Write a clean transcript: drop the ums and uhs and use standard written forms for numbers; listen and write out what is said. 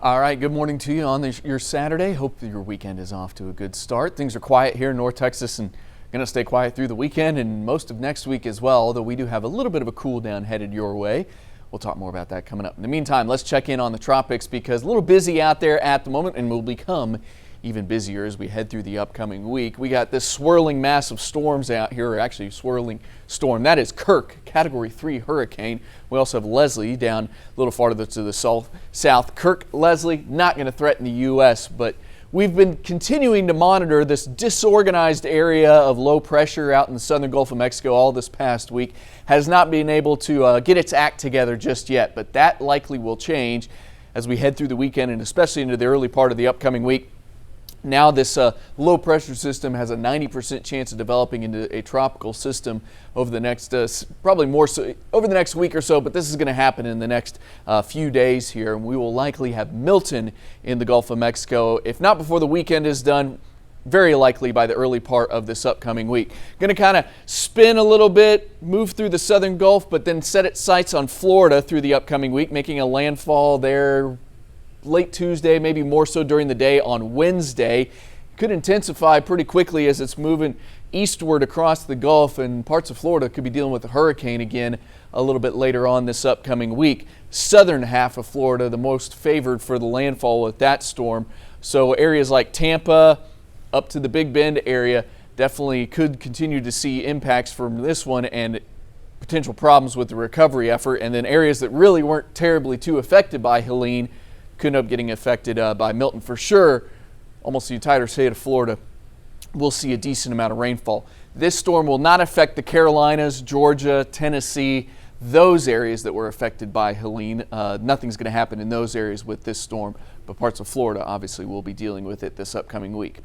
All right, good morning to you on your Saturday. Hope that your weekend is off to a good start. Things are quiet here in North Texas and going to stay quiet through the weekend and most of next week as well, although we do have a little bit of a cool down headed your way. We'll talk more about that coming up. In the meantime, let's check in on the tropics because a little busy out there at the moment and will become even busier as we head through the upcoming week. We got this swirling mass of storms out here, or actually swirling storm. That is Kirk, Category 3 hurricane. We also have Leslie down a little farther to the south. Kirk, Leslie, not going to threaten the U.S., but we've been continuing to monitor this disorganized area of low pressure out in the southern Gulf of Mexico all this past week. Has not been able to get its act together just yet, but that likely will change as we head through the weekend and especially into the early part of the upcoming week. Now this low pressure system has a 90% chance of developing into a tropical system over the next, probably more so over the next week or so, but this is going to happen in the next few days here, and we will likely have Milton in the Gulf of Mexico, if not before the weekend is done, very likely by the early part of this upcoming week. Going to kind of spin a little bit, move through the southern Gulf, but then set its sights on Florida through the upcoming week, making a landfall there late Tuesday, maybe more so during the day on Wednesday. Could intensify pretty quickly as it's moving eastward across the Gulf, and parts of Florida could be dealing with a hurricane again a little bit later on this upcoming week. Southern half of Florida, the most favored for the landfall with that storm. So areas like Tampa up to the Big Bend area definitely could continue to see impacts from this one and potential problems with the recovery effort. And then areas that really weren't terribly too affected by Helene could end up getting affected by Milton for sure. Almost the entire state of Florida will see a decent amount of rainfall. This storm will not affect the Carolinas, Georgia, Tennessee, those areas that were affected by Helene. Nothing's going to happen in those areas with this storm, but parts of Florida obviously will be dealing with it this upcoming week.